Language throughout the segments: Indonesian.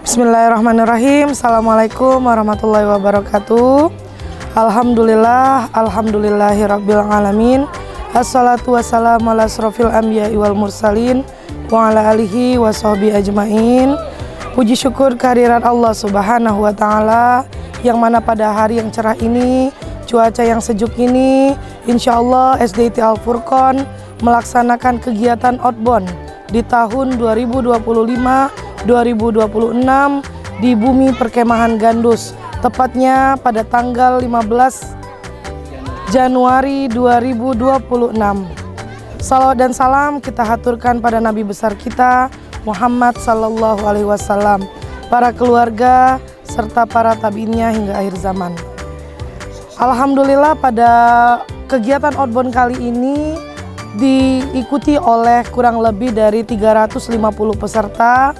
Bismillahirrahmanirrahim. Assalamualaikum warahmatullahi wabarakatuh. Alhamdulillahirabbil alamin. Assalatu wassalamu ala asrofil anbiya'i wal mursalin wa ala alihi wa sahbihi ajmain. Puji syukur kehadirat Allah Subhanahu wa taala yang mana pada hari yang cerah ini, cuaca yang sejuk ini, insyaallah Sdit Alfurqon melaksanakan kegiatan Outbond di tahun 2025-2026 di bumi perkemahan Gandus, tepatnya pada tanggal 15 Januari 2026. Salawat dan salam kita haturkan pada Nabi besar kita Muhammad sallallahu alaihi wasallam, para keluarga serta para tabiinnya hingga akhir zaman. Alhamdulillah pada kegiatan Outbond kali ini diikuti oleh kurang lebih dari 350 peserta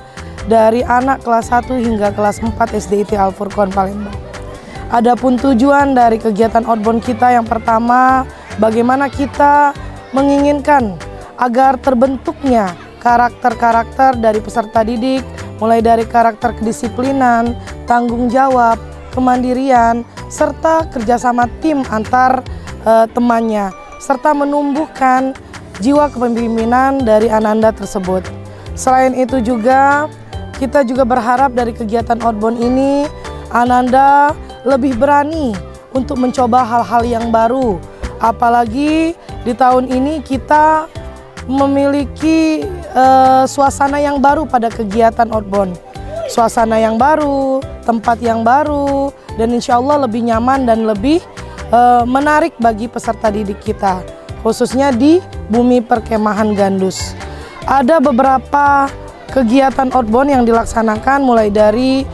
dari anak kelas 1 hingga kelas 4 Sdit Alfurqon Palembang. Adapun tujuan dari kegiatan Outbond kita yang pertama, bagaimana kita menginginkan agar terbentuknya karakter-karakter dari peserta didik, mulai dari karakter kedisiplinan, tanggung jawab, kemandirian, serta kerjasama tim antar temannya, serta menumbuhkan jiwa kepemimpinan dari anak-anak tersebut. Selain itu juga, kita juga berharap dari kegiatan Outbond ini, anak-anak lebih berani untuk mencoba hal-hal yang baru. Apalagi di tahun ini kita memiliki suasana yang baru pada kegiatan Outbond. Suasana yang baru, tempat yang baru, dan insya Allah lebih nyaman dan lebih menarik bagi peserta didik kita, khususnya di bumi perkemahan Gandus. Ada beberapa kegiatan Outbond yang dilaksanakan, mulai dari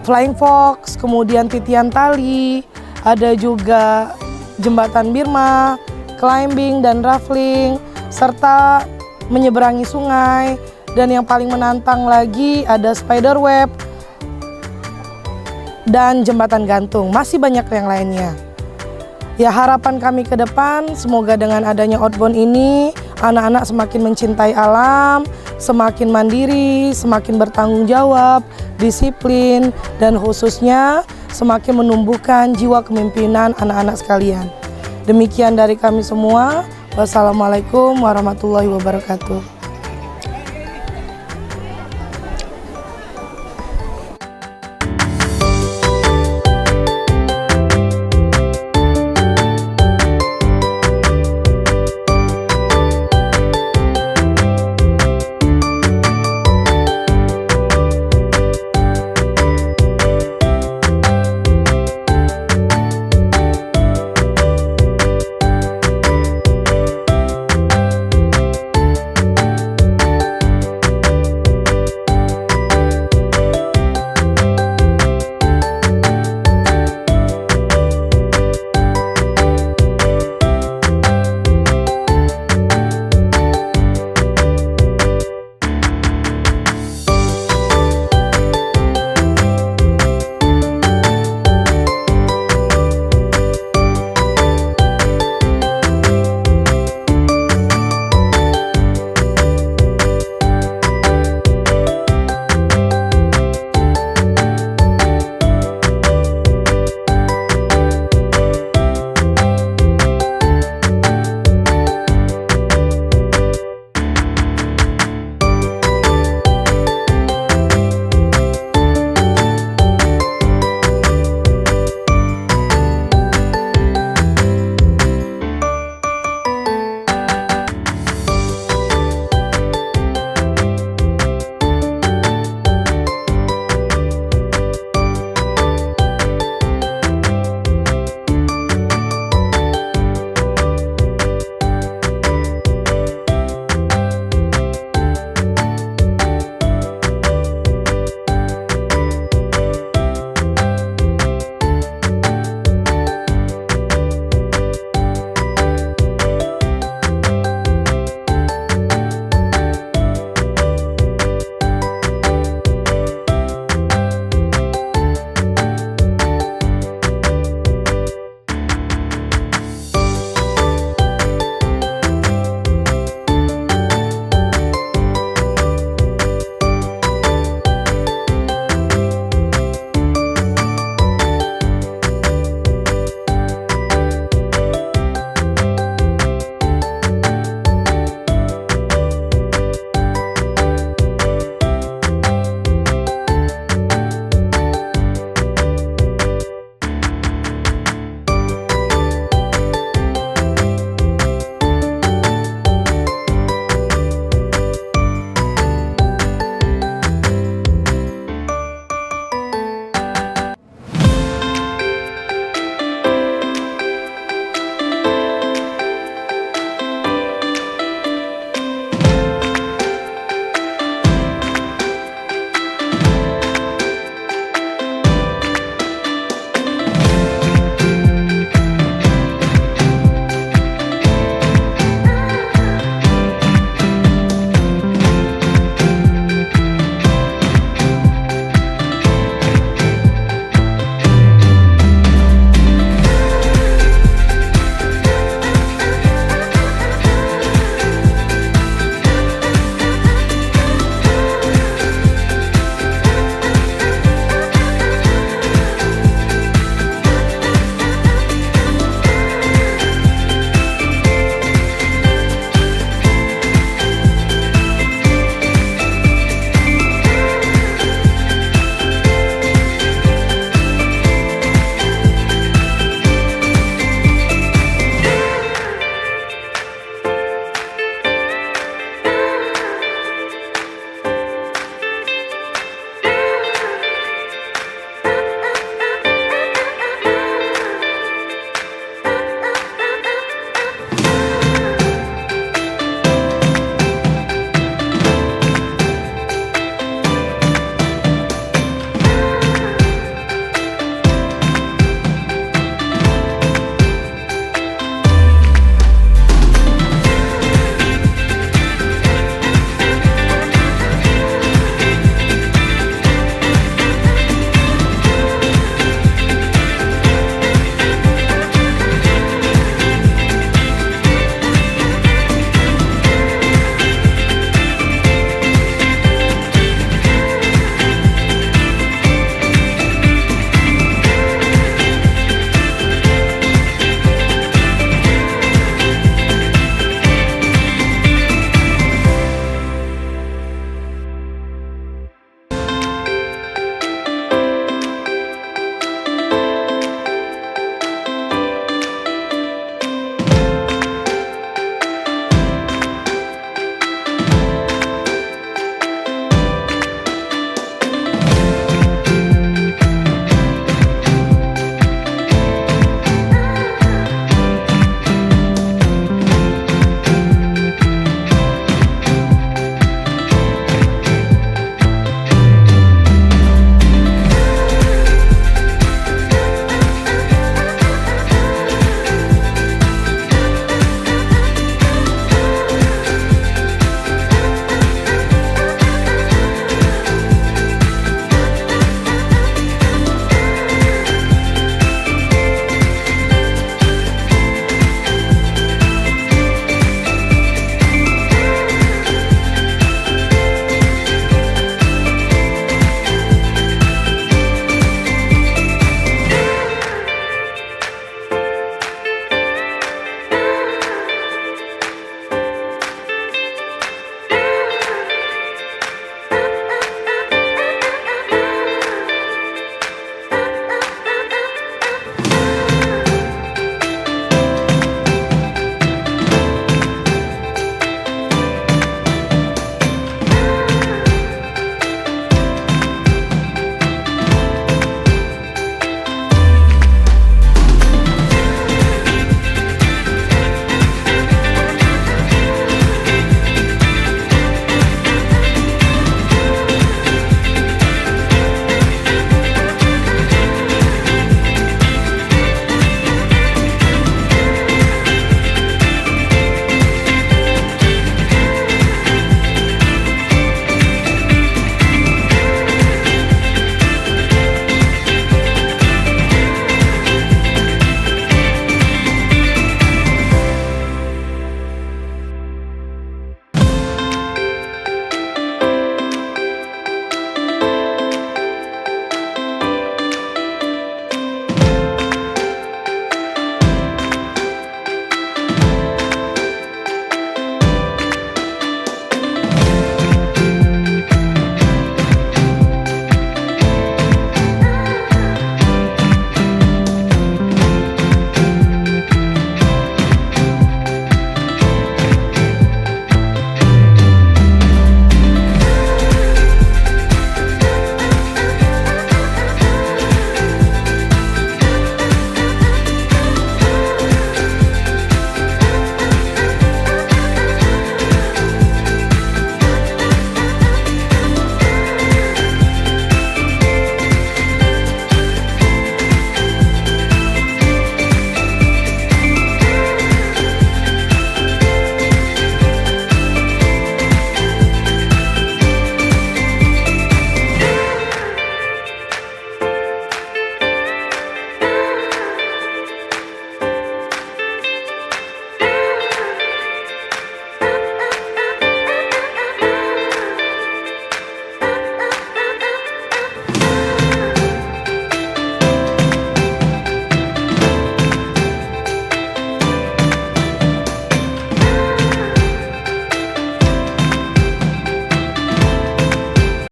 flying fox, kemudian titian tali, ada juga jembatan Birma, climbing dan rafting, serta menyeberangi sungai, dan yang paling menantang lagi ada spider web dan jembatan gantung. Masih banyak yang lainnya. Ya, harapan kami ke depan, semoga dengan adanya Outbond ini, anak-anak semakin mencintai alam, semakin mandiri, semakin bertanggung jawab, disiplin, dan khususnya semakin menumbuhkan jiwa kepemimpinan anak-anak sekalian. Demikian dari kami semua. Wassalamualaikum warahmatullahi wabarakatuh.